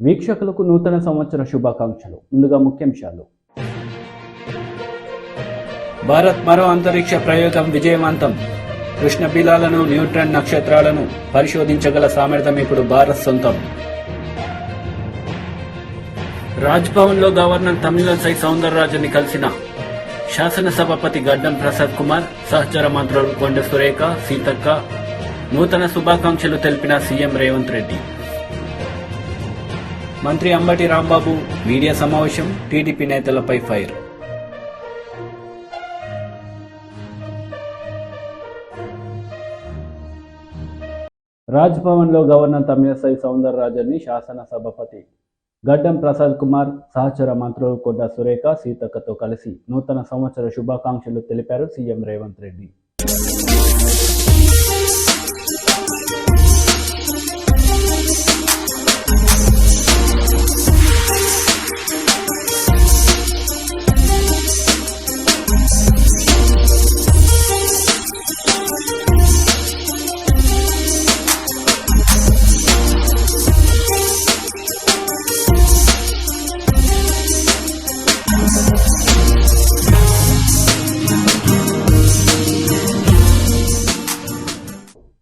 వీక్షకులకు నూతన సంవత్సర శుభాకాంక్షలు. ముందుగా ముఖ్యాంశాలు. భారత్ మరో అంతరిక్ష ప్రయోగం విజయవంతం. కృష్ణ బిలాలను, న్యూట్రాన్ నక్షత్రాలను పరిశోధించగల సామర్థ్యం ఇప్పుడు భారత్ సొంతం. రాజ్భవన్ లో గవర్నర్ తమిళసై సౌందరరాజన్ని కలిసిన శాసనసభాపతి గడ్డం ప్రసాద్ కుమార్, సహచర మంత్రులు కొండ సురేఖ, సీతక్క నూతన శుభాకాంక్షలు తెలిపిన సీఎం రేవంత్ రెడ్డి. మంత్రి అంబటి రాంబాబు మీడియా సమావేశం, టీడీపీ నేతలపై ఫైర్. రాజ్భవన్లో గవర్నర్ తమిళసై సౌందరరాజన్ని శాసనసభాపతి గడ్డం ప్రసాద్ కుమార్, సహచర మంత్రులు కొండ సురేఖ, సీతక్కతో కలిసి నూతన సంవత్సర శుభాకాంక్షలు తెలిపారు సీఎం రేవంత్ రెడ్డి.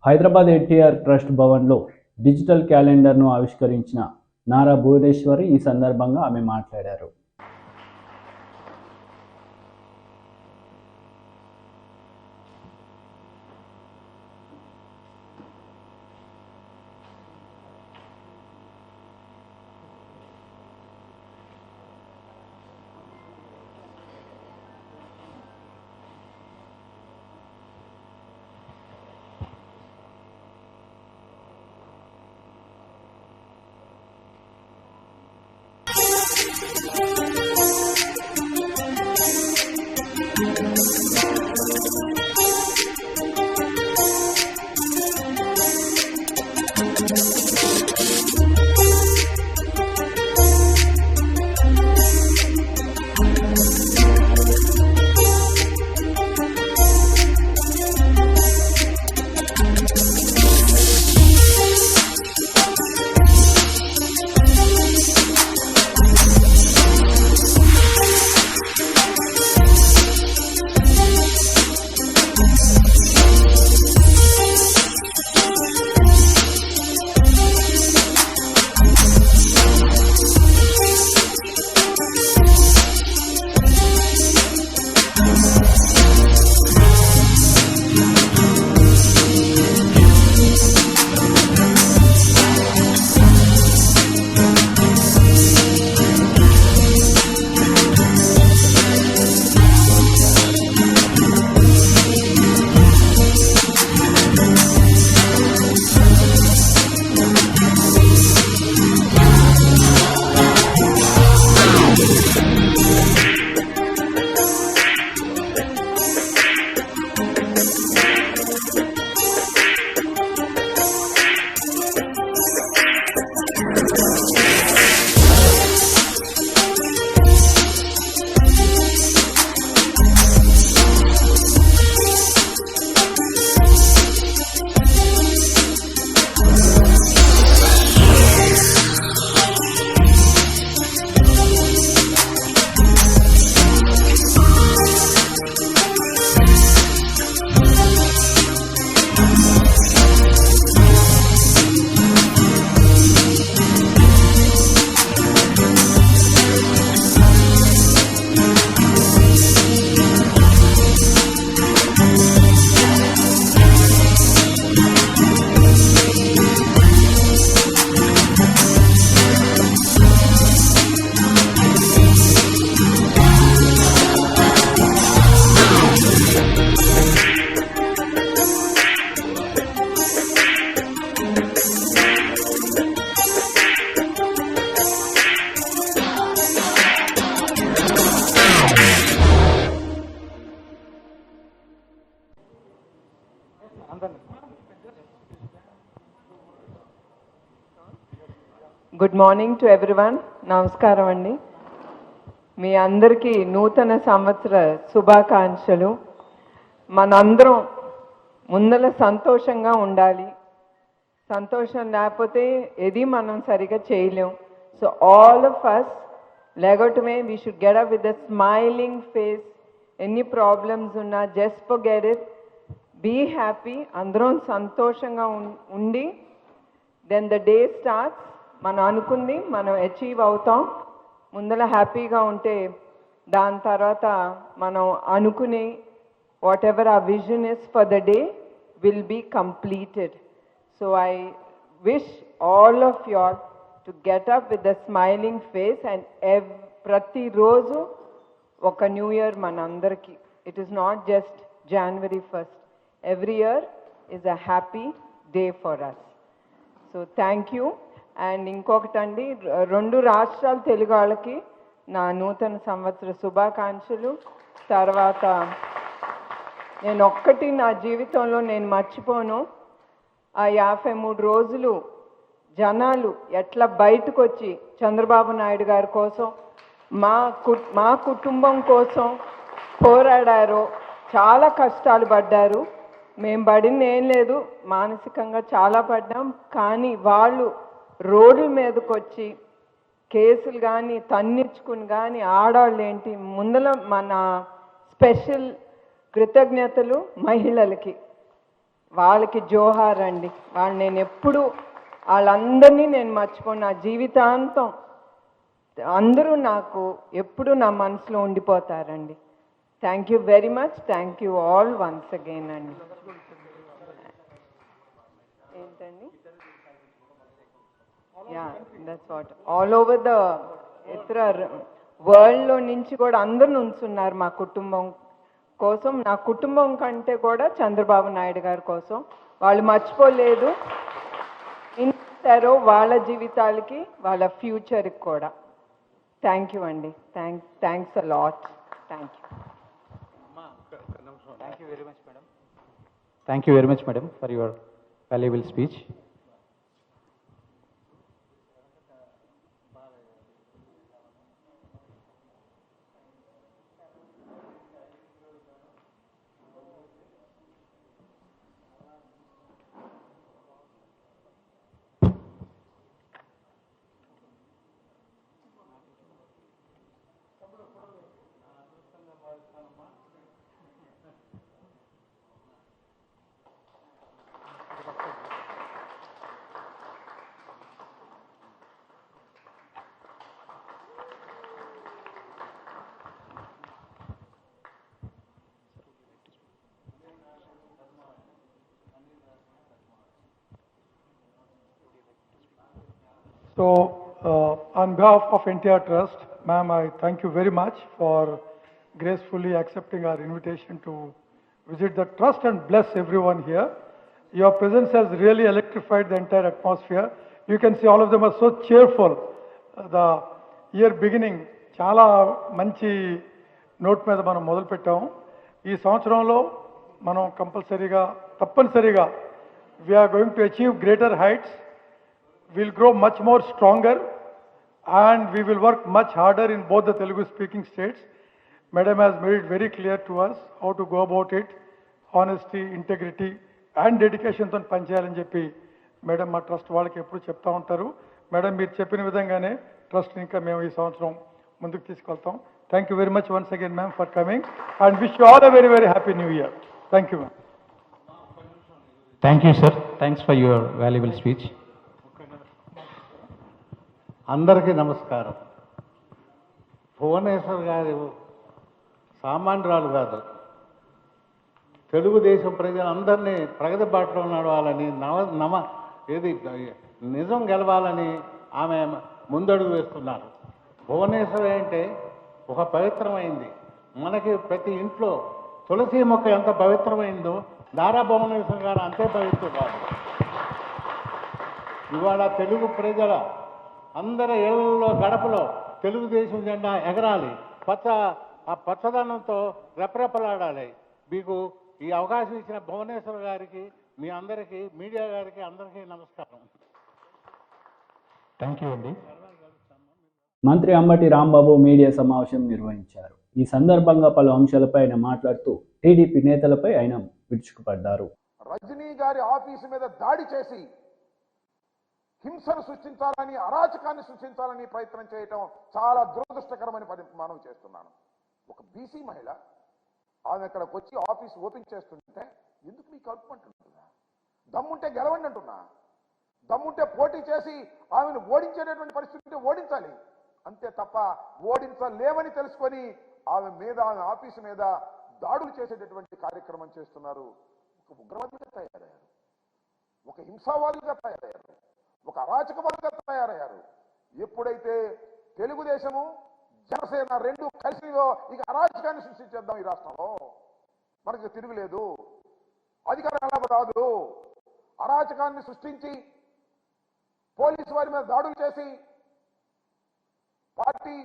హైదరాబాద్ ఎన్టీఆర్ ట్రస్ట్ భవన్లో డిజిటల్ క్యాలెండర్ను ఆవిష్కరించిన నారా భువనేశ్వరి. ఈ సందర్భంగా ఆమె మాట్లాడారు. Good morning to everyone. నమస్కారం అండి. మీ అందరికీ నూతన సంవత్సర శుభాకాంక్షలు. మనందరం ముందల సంతోషంగా ఉండాలి. సంతోషం లేకపోతే ఏది మనం సరిగా చేయలేం. So all of us, legotame, we should get up with a smiling face. Any problems unna, just forget it. Be happy. Andron santoshanga undi. Then the day starts. మనం అనుకుంది మనం అచీవ్ అవుతాం. ముందర హ్యాపీగా ఉంటే దాని తర్వాత మనం అనుకునే వాట్ ఎవర్ ఆ vision is for the day will be completed. So I wish all of you all to get up with the smiling face and ప్రతిరోజు ఒక న్యూ ఇయర్ మనందరికీ. It is not just January 1st. Every year is a happy day for us. So thank you. And ఇంకొకటండి, 2 రాష్ట్రాల తెలుగు వాళ్ళకి నా నూతన సంవత్సర శుభాకాంక్షలు. తర్వాత నేను ఒక్కటి నా జీవితంలో నేను మర్చిపోను, ఆ 53 రోజులు జనాలు ఎట్లా బయటకు వచ్చి చంద్రబాబు నాయుడు గారి కోసం మా కుటుంబం కోసం పోరాడారో. చాలా కష్టాలు పడ్డారు. మేము పడింది ఏం లేదు, మానసికంగా చాలా పడ్డాం. కానీ వాళ్ళు రోడ్ల మీదకి వచ్చి కేసులు కానీ తన్నించుకుని కానీ ఆడవాళ్ళు ఏంటి ముందల మన స్పెషల్ కృతజ్ఞతలు మహిళలకి. వాళ్ళకి జోహార్ అండి. వాళ్ళు నేను ఎప్పుడు వాళ్ళందరినీ నేను మర్చిపోను. నా జీవితాంతం అందరూ నాకు ఎప్పుడు నా మనసులో ఉండిపోతారండి. Thank you very much. Thank you all once again అండి. ఏంటండి? Yeah, that's what. All over the వరల్డ్లో నుంచి కూడా అందరు నుంచున్నారు మా కుటుంబం కోసం. నా కుటుంబం కంటే కూడా చంద్రబాబు నాయుడు గారి కోసం. వాళ్ళు మర్చిపోలేదు. ఇస్తారో వాళ్ళ జీవితాలకి వాళ్ళ ఫ్యూచర్కి కూడా. థ్యాంక్ యూ అండి. Thanks a lot. Thank you. Thank you very much, madam. Thank you very much, madam, for your valuable speech. So, on behalf of NTR Trust, ma'am, I thank you very much for gracefully accepting our invitation to visit the trust and bless everyone here. Your presence has really electrified the entire atmosphere. You can see all of them are so cheerful. The year beginning, చాలా మంచి note మీద మనం మొదలు పెట్టాము. ఈ సంవత్సరంలో మనం తప్పనిసరిగా we are going to achieve greater heights. We'll grow much more stronger and we will work much harder in both the Telugu speaking states. Madam has made it very clear to us how to go about it. Honesty, integrity and dedication తో పనిచేయాలని చెప్పి madam మా trust వాళ్ళకి ఎప్పుడు చెప్తా ఉంటారు. Madam మీరు చెప్పిన విధంగానే ట్రస్ట్ ఇంకా మేము ఈ సంవత్సరం ముందుకు తీసుకెళ్తాం. Thank you very much once again ma'am for coming and wish you all a very very happy new year. Thank you ma'am. Thank you, sir. Thanks for your valuable speech. అందరికీ నమస్కారం. భువనేశ్వర్ గారు సామాన్యురాలు కాదు. తెలుగుదేశం ప్రజలందరినీ ప్రగతి బాటలో నడవాలని నిజం గెలవాలని ఆమె ముందడుగు వేస్తున్నారు. భువనేశ్వర్ అంటే ఒక పవిత్రమైంది. మనకి ప్రతి ఇంట్లో తులసి మొక్క ఎంత పవిత్రమైందో నారా భువనేశ్వర్ గారు అంతే పవిత్రురాలు. ఇవాళ తెలుగు ప్రజల అందరి ఇళ్లలో గడపలో తెలుగుదేశం జెండా ఎగరాలి, ఆ పచ్చదనంతో రెపరెపలాడాలి. మీకు ఈ అవకాశం ఇచ్చిన భువనేశ్వర్ గారికి, మీ అందరికీ, మీడియా గారికి అందరికీ నమస్కారం. థ్యాంక్ యూ అండి. మంత్రి అంబటి రాంబాబు మీడియా సమావేశం నిర్వహించారు. ఈ సందర్భంగా పలు అంశాలపై ఆయన మాట్లాడుతూ టీడీపీ నేతలపై ఆయన విరుచుకుపడ్డారు. రజనీ గారి ఆఫీసు మీద దాడి చేసి హింసను సృష్టించాలని, అరాచకాన్ని సృష్టించాలని ప్రయత్నం చేయటం చాలా దురదృష్టకరమని మనం చేస్తున్నాను. ఒక బీసీ మహిళ ఆమె ఇక్కడికి వచ్చి ఆఫీస్ ఓపెన్ చేస్తుంటే ఎందుకు మీకు కలుపుకుంటున్నా? దమ్ముంటే గెలవండి అంటున్నా. దమ్ముంటే పోటీ చేసి ఆమెను ఓడించేటటువంటి పరిస్థితి ఓడించాలి, అంతే తప్ప ఓడించలేమని తెలుసుకొని ఆమె మీద, ఆమె ఆఫీసు మీద దాడులు చేసేటటువంటి కార్యక్రమం చేస్తున్నారు. ఒక ఉగ్రవాదిగా తయారయ్యారు, ఒక హింసావాదులుగా తయారయ్యారు, ఒక అరాచకవాదులుగా తయారయ్యారు. ఎప్పుడైతే తెలుగుదేశము జనసేన రెండు కలిసిలో ఇక అరాచకాన్ని సృష్టించేద్దాం ఈ రాష్ట్రంలో, మనకు తిరుగులేదు, అధికారం ఎలా రాదు, అరాచకాన్ని సృష్టించి పోలీసు వారి మీద దాడులు చేసి పార్టీ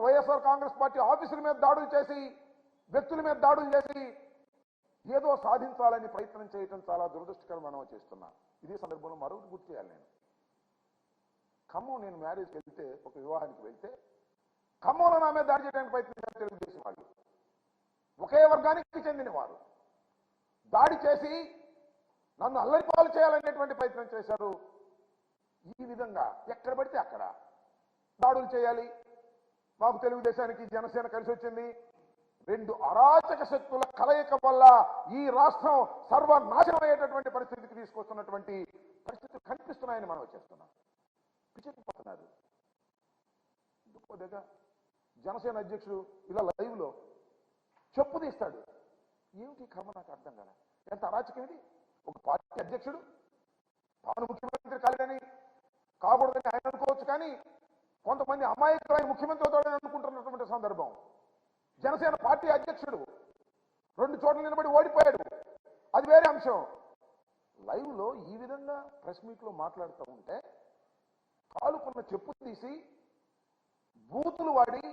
వైఎస్ఆర్ కాంగ్రెస్ పార్టీ ఆఫీసుల మీద దాడులు చేసి వ్యక్తుల మీద దాడులు చేసి ఏదో సాధించాలని ప్రయత్నం చేయటం చాలా దురదృష్టకరం మనం చేస్తున్నాం. ఇదే సందర్భంలో మరొకటి గుర్తు చేయాలి. ఖమ్మం నేను మ్యారేజ్కి వెళ్తే, ఒక వివాహానికి వెళ్తే ఖమ్మంలో నా మీద దాడి చేయడానికి ప్రయత్నించారు తెలుగుదేశం వాళ్ళు. ఒకే వర్గానికి చెందిన వారు దాడి చేసి నన్ను అల్లరిపాలు చేయాలనేటువంటి ప్రయత్నం చేశారు. ఈ విధంగా ఎక్కడ పడితే అక్కడ దాడులు చేయాలి. మాకు తెలుగుదేశానికి జనసేన కలిసి వచ్చింది. రెండు అరాచక శక్తుల కలయిక వల్ల ఈ రాష్ట్రం సర్వనాశనం అయ్యేటటువంటి పరిస్థితికి తీసుకొస్తున్నటువంటి పరిస్థితులు కనిపిస్తున్నాయని మనం చేస్తున్నాం. పిచ్చెక్కిపోతున్నారు. జనసేన అధ్యక్షుడు ఇలా లైవ్ లో చెప్పు తీస్తాడు. ఏమిటి కర్మ నాకు అర్థం కదా. ఎంత అరాచకం ఇది. ఒక పార్టీ అధ్యక్షుడు తాను ముఖ్యమంత్రి కాలేదని కాకూడదని ఆయన అనుకోవచ్చు, కానీ కొంతమంది అమాయకులు ఆయన ముఖ్యమంత్రి అవుతాడని అనుకుంటున్నటువంటి సందర్భం. జనసేన పార్టీ అధ్యక్షుడు 2 చోట్ల నిలబడి ఓడిపోయాడు, అది వేరే అంశం. లైవ్ లో ఈ విధంగా ప్రెస్ మీట్ లో మాట్లాడుతూ ఉంటే కాలుకున్న చెప్పు తీసి బూతులు వాడి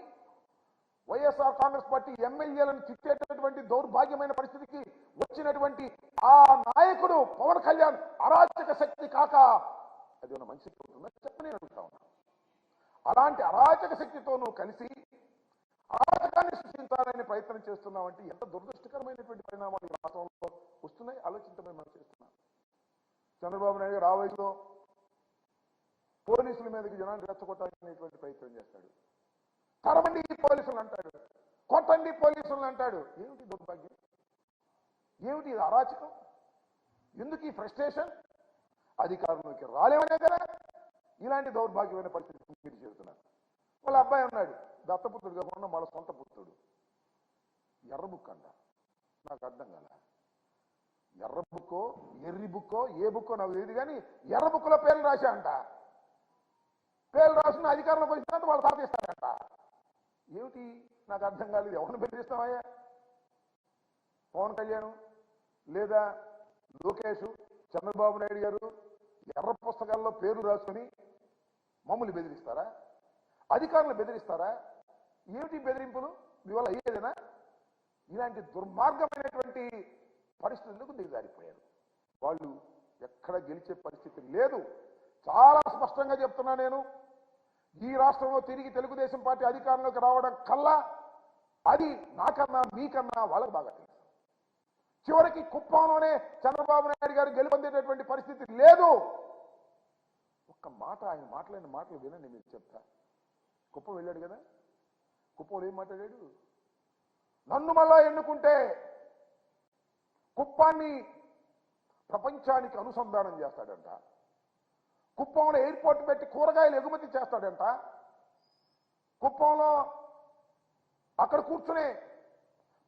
వైఎస్ఆర్ కాంగ్రెస్ పార్టీ ఎమ్మెల్యేలను తిట్టేటటువంటి దౌర్భాగ్యమైన పరిస్థితికి వచ్చినటువంటి ఆ నాయకుడు పవన్ కళ్యాణ్ అరాచక శక్తి కాక అది ఉన్న మంచి అవుతుందా చెప్పని అడుగుతా ఉన్నా. అలాంటి అరాచక శక్తితో నువ్వు కలిసి అరాచకాన్ని సృష్టించాలని ప్రయత్నం చేస్తున్నావంటే ఎంత దురదృష్టకరమైనటువంటి పరిణామాలు రాష్ట్రంలో వస్తున్నాయి ఆలోచించమని మనం చేస్తున్నాం. చంద్రబాబు నాయుడు గారు ఆ వయసులో పోలీసుల మీదకి జనాన్ని రెచ్చగొట్టాలనేటువంటి ప్రయత్నం చేస్తాడు. తరమండి పోలీసులు అంటాడు, కొట్టండి పోలీసులు అంటాడు. ఏమిటి దౌర్భాగ్యం, ఏమిటి ఇది అరాచకం, ఎందుకు ఈ ఫ్రస్ట్రేషన్? అధికారంలోకి రాలేమనే కదా ఇలాంటి దౌర్భాగ్యమైన పరిస్థితి మీరు చెబుతున్నారు. వాళ్ళ అబ్బాయి ఉన్నాడు, దత్తపుత్రుడు కాకుండా వాళ్ళ సొంత పుత్రుడు. ఎర్ర బుక్ అంట, నాకు అర్థం కాల. ఎర్ర బుక్కో ఎర్రి బుక్కో ఏ బుక్కో నాకు తెలియదు, కానీ ఎర్ర బుక్లో పేర్లు రాశా అంట. పేర్లు రాసిన అధికారంలోకి వచ్చినంత వాళ్ళు సాధిస్తారంట. ఏమిటి నాకు అర్థం కాలేదు. ఎవరిని బెదిరిస్తామయ్యా? పవన్ కళ్యాణ్ లేదా లోకేష్, చంద్రబాబు నాయుడు గారు ఎర్ర పుస్తకాల్లో పేర్లు రాసుకుని మమ్మల్ని బెదిరిస్తారా? అధికారులను బెదిరిస్తారా? ఏమిటి బెదిరింపులు? మీ వల్ల అయ్యేదేనా? ఇలాంటి దుర్మార్గమైనటువంటి పరిస్థితులకు దిగజారిపోయారు. వాళ్ళు ఎక్కడ గెలిచే పరిస్థితి లేదు. చాలా స్పష్టంగా చెప్తున్నా నేను, ఈ రాష్ట్రంలో తిరిగి తెలుగుదేశం పార్టీ అధికారంలోకి రావడం కల్లా అది నాకన్నా మీకన్నా వాళ్ళకు బాగా తెలుసు. చివరికి కుప్పంలోనే చంద్రబాబు నాయుడు గారు గెలుపొందేటటువంటి పరిస్థితి లేదు. ఒక్క మాట, ఆయన మాట్లాడిన మాటలు వినండి, మీకు చెప్తా. కుప్పం వెళ్ళాడు కదా, కుప్పంలో ఏం మాట్లాడాడు? నన్ను మళ్ళా ఎన్నుకుంటే కుప్పాన్ని ప్రపంచానికి అనుసంధానం చేస్తాడంట. కుప్పంలో ఎయిర్పోర్ట్ పెట్టి కూరగాయలు ఎగుమతి చేస్తాడంట. కుప్పంలో అక్కడ కూర్చునే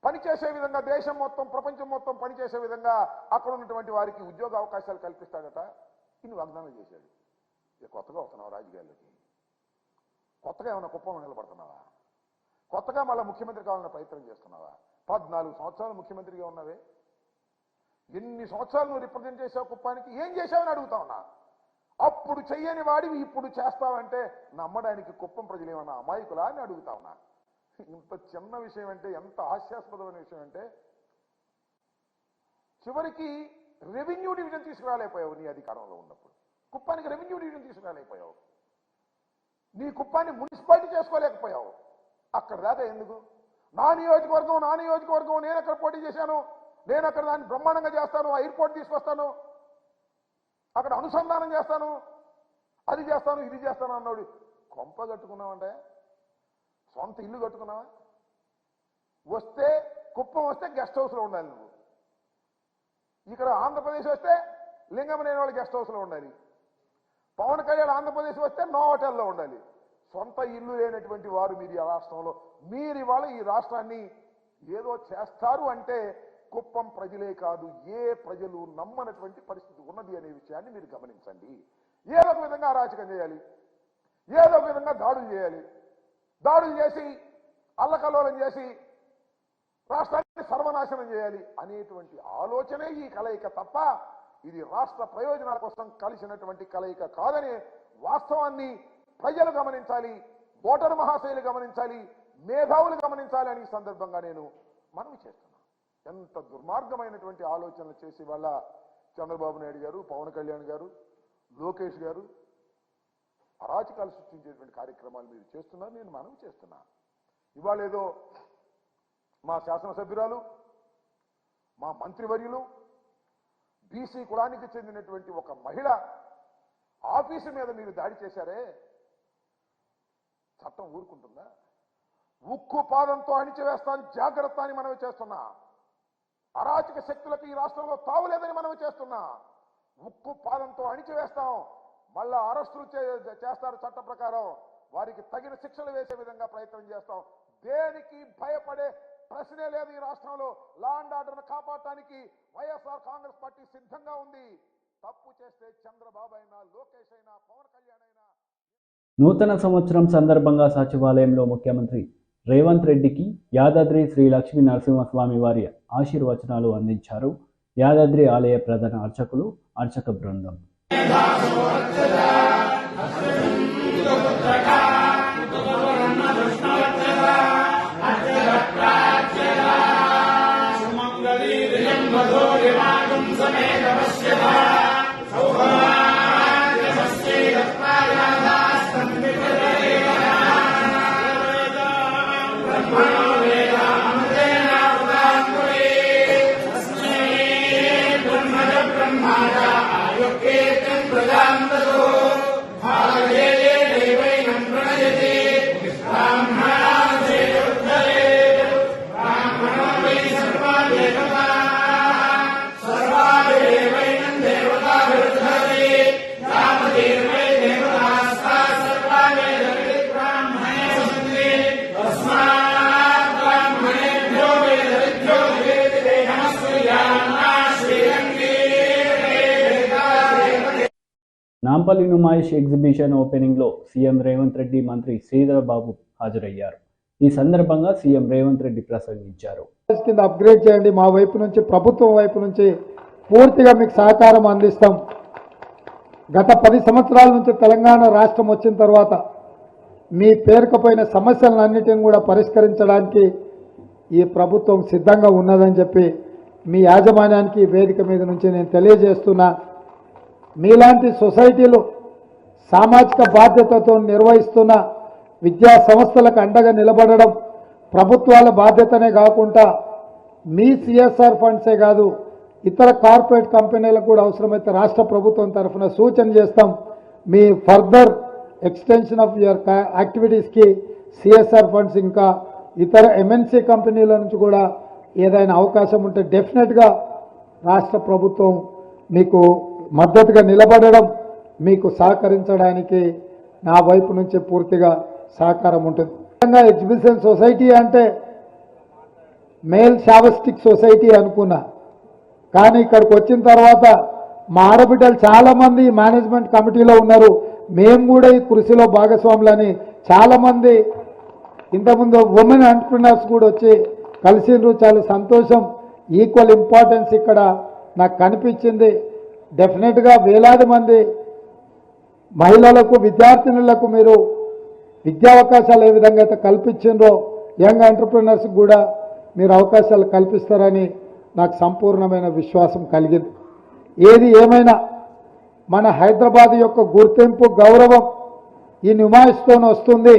పనిచేసే విధంగా దేశం మొత్తం, ప్రపంచం మొత్తం పనిచేసే విధంగా అక్కడ ఉన్నటువంటి వారికి ఉద్యోగ అవకాశాలు కల్పిస్తాడట. ఇన్ని వాగ్దానం చేశాడు. ఇక కొత్తగా వస్తున్నావు రాజకీయాల్లోకి? కొత్తగా ఏమైనా కుప్పంలో నిలబడుతున్నావా? కొత్తగా మళ్ళీ ముఖ్యమంత్రి కావాలన్న ప్రయత్నం చేస్తున్నావా? 14 సంవత్సరాలు ముఖ్యమంత్రిగా ఉన్నావే, ఎన్ని సంవత్సరాలు నువ్వు రిప్రజెంట్ చేసావు కుప్పానికి? ఏం చేశావని అడుగుతా ఉన్నా. అప్పుడు చెయ్యని వాడివి ఇప్పుడు చేస్తావంటే నమ్మడానికి కుప్పం ప్రజలు ఏమన్నా అమాయకులా అని అడుగుతా ఉన్నా. ఇంత చిన్న విషయం అంటే, ఎంత హాస్యాస్పదమైన విషయం అంటే, చివరికి రెవెన్యూ డివిజన్ తీసుకురాలేకపోయావు నీ అధికారంలో ఉన్నప్పుడు. కుప్పానికి రెవెన్యూ డివిజన్ తీసుకురాలేకపోయావు. నీ కుప్పాన్ని మున్సిపాలిటీ చేసుకోలేకపోయావు. అక్కడ దాకా ఎందుకు? నా నియోజకవర్గం నేను అక్కడ పోటీ చేశాను, నేను అక్కడ దాన్ని బ్రహ్మాండంగా చేస్తాను, ఆ ఎయిర్పోర్ట్ తీసుకొస్తాను, అక్కడ అనుసంధానం చేస్తాను, అది చేస్తాను ఇది చేస్తాను అన్నాడు. కొంప కట్టుకున్నావంటే సొంత ఇల్లు కట్టుకున్నావా? వస్తే కుప్పం వస్తే గెస్ట్ హౌస్లో ఉండాలి నువ్వు. ఇక్కడ ఆంధ్రప్రదేశ్ వస్తే లింగమనేని వాళ్ళు గెస్ట్ హౌస్లో ఉండాలి. పవన్ కళ్యాణ్ ఆంధ్రప్రదేశ్ వస్తే నో హోటల్లో ఉండాలి. సొంత ఇల్లు లేనటువంటి వారు మీరు ఈ రాష్ట్రంలో, మీరు ఇవాళ ఈ రాష్ట్రాన్ని ఏదో చేస్తారు అంటే కుప్పం ప్రజలే కాదు ఏ ప్రజలు నమ్మనటువంటి పరిస్థితి ఉన్నది అనే విషయాన్ని మీరు గమనించండి. ఏదో ఒక విధంగా అరాచకం చేయాలి, ఏదో ఒక విధంగా దాడులు చేయాలి, దాడులు చేసి అల్లకల్లోలం చేసి రాష్ట్రాన్ని సర్వనాశనం చేయాలి అనేటువంటి ఆలోచనే ఈ కలయిక తప్ప ఇది రాష్ట్ర ప్రయోజనాల కోసం కలిసినటువంటి కలయిక కాదనే వాస్తవాన్ని ప్రజలు గమనించాలి, ఓటరు మహాశయులు గమనించాలి, మేధావులు గమనించాలి అని ఈ సందర్భంగా నేను మనవి చేస్తున్నాను. ఎంత దుర్మార్గమైనటువంటి ఆలోచనలు చేసి వాళ్ళ చంద్రబాబు నాయుడు గారు, పవన్ కళ్యాణ్ గారు, లోకేష్ గారు అరాచకాలు సృష్టించేటువంటి కార్యక్రమాలు మీరు చేస్తున్నారు. నేను మనవి చేస్తున్నా. ఇవాళ ఏదో మా శాసనసభ్యురాలు, మా మంత్రివర్యులు, బీసీ కులానికి చెందినటువంటి ఒక మహిళ ఆఫీసు మీద మీరు దాడి చేశారే, చట్టం ఊరుకుంటుందా? ఉక్కు పాదంతో అణిచివేస్తాను జాగ్రత్త అని మనవి చేస్తున్నా. అరాచక శక్తులకు ఈ రాష్ట్రంలో తావులేదని మనవి చేస్తున్నా. ఉక్కు పాదంతో అణిచివేస్తాం, మళ్ళా అరెస్టులు చేస్తారు చట్ట ప్రకారం, వారికి తగిన శిక్షలు వేసే విధంగా ప్రయత్నం చేస్తాం. దేనికి భయపడే ప్రశ్నే లేదు. ఈ రాష్ట్రంలో లా అండ్ ఆర్డర్ను కాపాడటానికి వైఎస్ఆర్ కాంగ్రెస్ పార్టీ సిద్ధంగా ఉంది. తప్పు చేస్తే చంద్రబాబు అయినా, లోకేష్ అయినా, పవన్ కళ్యాణ్ అయినా. నూతన సంవత్సరం సందర్భంగా సచివాలయంలో ముఖ్యమంత్రి రేవంత్ రెడ్డికి యాదాద్రి శ్రీ లక్ష్మీ నరసింహస్వామి వారి ఆశీర్వచనాలు అందించారు యాదాద్రి ఆలయ ప్రధాన అర్చకులు, అర్చక బృందం. నాంపల్లి నుమాయిష్ ఎగ్జిబిషన్ ఓపెనింగ్లో సీఎం రేవంత్ రెడ్డి, మంత్రి శ్రీధర్ బాబు హాజరయ్యారు. ఈ సందర్భంగా సీఎం రేవంత్ రెడ్డి ప్రసంగించారు. కింద అప్గ్రేడ్ చేయండి, మా వైపు నుంచి, ప్రభుత్వం వైపు నుంచి పూర్తిగా మీకు సహకారం అందిస్తాం. గత 10 సంవత్సరాల నుంచి తెలంగాణ రాష్ట్రం వచ్చిన తర్వాత మీ పేరుకపోయిన సమస్యలన్నిటిని కూడా పరిష్కరించడానికి ఈ ప్రభుత్వం సిద్ధంగా ఉన్నదని చెప్పి మీ యాజమాన్యానికి వేదిక మీద నుంచి నేను తెలియజేస్తున్నా. మీలాంటి సొసైటీలు సామాజిక బాధ్యతతో నిర్వహిస్తున్న విద్యా సంస్థలకు అండగా నిలబడడం ప్రభుత్వాల బాధ్యతనే కాకుండా మీ సిఎస్ఆర్ ఫండ్సే కాదు, ఇతర కార్పొరేట్ కంపెనీలకు కూడా అవసరమైతే రాష్ట్ర ప్రభుత్వం తరఫున సూచన చేస్తాం. మీ ఫర్దర్ ఎక్స్టెన్షన్ ఆఫ్ యువర్ యాక్టివిటీస్కి సిఎస్ఆర్ ఫండ్స్ ఇంకా ఇతర ఎంఎన్సీ కంపెనీల నుంచి కూడా ఏదైనా అవకాశం ఉంటే డెఫినెట్గా రాష్ట్ర ప్రభుత్వం మీకు మద్దతుగా నిలబడడం, మీకు సహకరించడానికి నా వైపు నుంచి పూర్తిగా సహకారం ఉంటుంది. ఎగ్జిబిషన్ సొసైటీ అంటే మేల్ షావస్టిక్ సొసైటీ అనుకున్నా, కానీ ఇక్కడికి వచ్చిన తర్వాత మా ఆడబిడ్డలు చాలామంది మేనేజ్మెంట్ కమిటీలో ఉన్నారు. మేము కూడా ఈ కృషిలో భాగస్వాములని చాలామంది ఇంతకుముందు ఉమెన్ ఎంటర్ప్రినర్స్ కూడా వచ్చి కలిసిండ్రు. చాలా సంతోషం. ఈక్వల్ ఇంపార్టెన్స్ ఇక్కడ నాకు కనిపించింది. డెఫినెట్గా వేలాది మంది మహిళలకు, విద్యార్థినులకు మీరు విద్యా అవకాశాలు ఏ విధంగా అయితే కల్పించిండ్రో యంగ్ ఎంటర్ప్రినర్స్కి కూడా మీరు అవకాశాలు కల్పిస్తారని నాకు సంపూర్ణమైన విశ్వాసం కలిగింది. ఏది ఏమైనా మన హైదరాబాద్ యొక్క గుర్తింపు, గౌరవం ఈ నుమాయిష్తోనే వస్తుంది.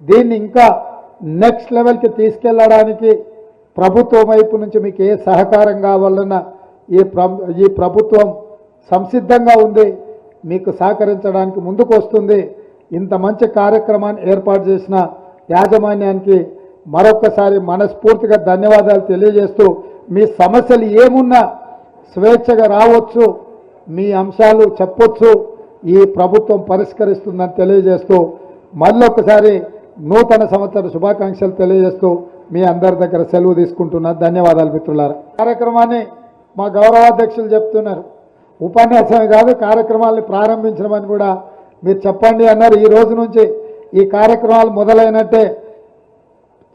దీన్ని ఇంకా నెక్స్ట్ లెవెల్కి తీసుకెళ్లడానికి ప్రభుత్వం వైపు నుంచి మీకు ఏ సహకారం కావాలన్నా ఈ ప్రభుత్వం సంసిద్ధంగా ఉంది. మీకు సహకరించడానికి ముందుకు వస్తుంది. ఇంత మంచి కార్యక్రమాన్ని ఏర్పాటు చేసిన యాజమాన్యానికి మరొకసారి మనస్ఫూర్తిగా ధన్యవాదాలు తెలియజేస్తూ, మీ సమస్యలు ఏమున్నా స్వేచ్ఛగా రావచ్చు, మీ అంశాలు చెప్పొచ్చు, ఈ ప్రభుత్వం పరిష్కరిస్తుందని తెలియజేస్తూ మళ్ళొకసారి నూతన సంవత్సర శుభాకాంక్షలు తెలియజేస్తూ మీ అందరి దగ్గర సెలవు తీసుకుంటున్నా. ధన్యవాదాలు మిత్రులారా. కార్యక్రమాన్ని మా గౌరవాధ్యక్షులు చెప్తున్నారు, ఉపన్యాసమే కాదు కార్యక్రమాల్ని ప్రారంభించమని కూడా మీరు చెప్పండి అన్నారు. ఈ రోజు నుంచి ఈ కార్యక్రమాలు మొదలైనట్టే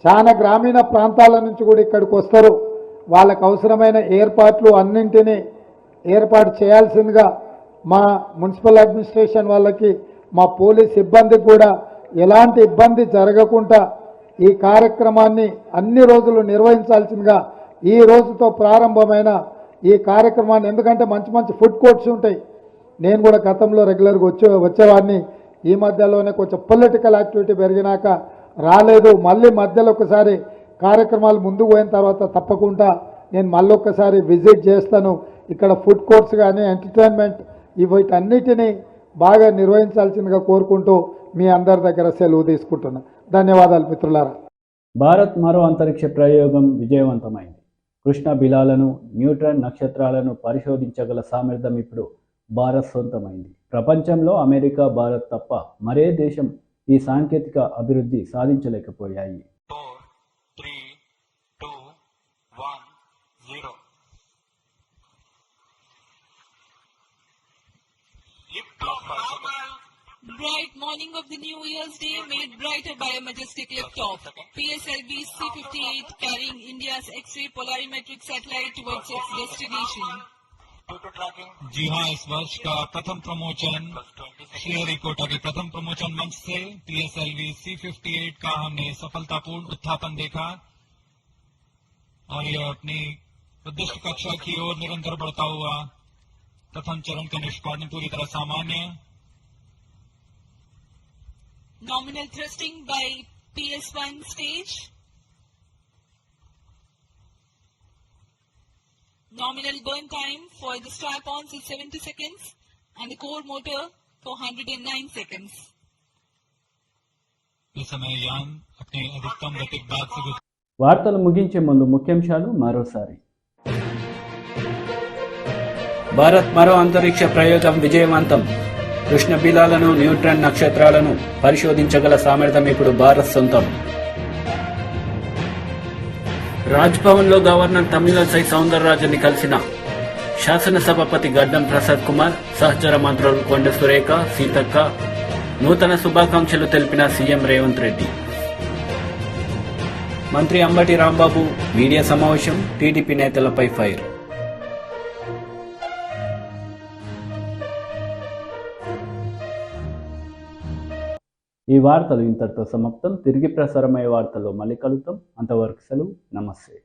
చాలా గ్రామీణ ప్రాంతాల నుంచి కూడా ఇక్కడికి వస్తారు. వాళ్ళకు అవసరమైన ఏర్పాట్లు అన్నింటినీ ఏర్పాటు చేయాల్సిందిగా మా మున్సిపల్ అడ్మినిస్ట్రేషన్ వాళ్ళకి, మా పోలీస్ సిబ్బందికి కూడా ఎలాంటి ఇబ్బంది జరగకుండా ఈ కార్యక్రమాన్ని అన్ని రోజులు నిర్వహించాల్సిందిగా ఈ రోజుతో ప్రారంభమైన ఈ కార్యక్రమాన్ని, ఎందుకంటే మంచి మంచి ఫుడ్ కోర్ట్స్ ఉంటాయి. నేను కూడా గతంలో రెగ్యులర్గా వచ్చేవాడిని. ఈ మధ్యలోనే కొంచెం పొలిటికల్ యాక్టివిటీ పెరిగినాక రాలేదు. మళ్ళీ మధ్యలో ఒకసారి కార్యక్రమాలు ముందుకు పోయిన తర్వాత తప్పకుండా నేను మళ్ళీ ఒక్కసారి విజిట్ చేస్తాను. ఇక్కడ ఫుడ్ కోర్ట్స్ కానీ ఎంటర్టైన్మెంట్ వీటన్నిటినీ బాగా నిర్వహించాల్సిందిగా కోరుకుంటూ మీ అందరి దగ్గర సెలవు తీసుకుంటున్నా. ధన్యవాదాలు మిత్రులారా. భారత్ మరో అంతరిక్ష ప్రయోగం విజయవంతమైంది. కృష్ణ బిలాలను, న్యూట్రాన్ నక్షత్రాలను పరిశోధించగల సామర్థ్యం ఇప్పుడు భారత్ సొంతమైంది. ప్రపంచంలో అమెరికా, భారత్ తప్ప మరే దేశం ఈ సాంకేతిక అభివృద్ధి సాధించలేకపోయాయి. 4, 3, 2, 1, 0. Bright morning of the New Year's Day made brighter by a majestic liftoff. PSLV C-58 carrying India's X-ray polarimetric satellite towards its destination. जी हाँ, इस वर्ष का प्रथम प्रमोशन श्रीहरिकोटा के प्रथम प्रमोशन मंच से PSLV C-58 का हमने सफलतापूर्ण उत्थापन देखा और यह अपनी उद्दिष्ट कक्षा की ओर निरंतर बढ़ता हुआ प्रथम चरण का निष्पादन पूरी तरह सामान्य. Nominal thrusting by PS1 stage. Nominal burn time for the strap-ons is 70 seconds and the core motor for 109 seconds. इस समय यान अपने अधिकतम गतिक भाग से వార్తలు ముగించే ముందు ముఖ్యాంశాలు మరోసారి. భారత్ మరో అంతరిక్ష ప్రయోగం విజయవంతం. కృష్ణ బిలాలను, న్యూట్రాన్ నక్షత్రాలను పరిశోధించగల సామర్థ్యం ఇప్పుడు భారత్ సొంతం. రాజ్భవన్లో గవర్నర్ తమిళసై సౌందరరాజన్ని కలిసిన శాసనసభాపతి గడ్డం ప్రసాద్ కుమార్, సహచర మంత్రులు కొండ సురేఖ, సీతక్క నూతన శుభాకాంక్షలు తెలిపిన సీఎం రేవంత్ రెడ్డి. మంత్రి అంబటి రాంబాబు మీడియా సమావేశం, టీడీపీ నేతలపై ఫైర్. ఈ వార్తలు ఇంతటితో సమాప్తం. తిరిగి ప్రసారమయ్యే వార్తల్లో మళ్ళీ కలుద్దాం. అంతవరకు సెలవు. నమస్తే.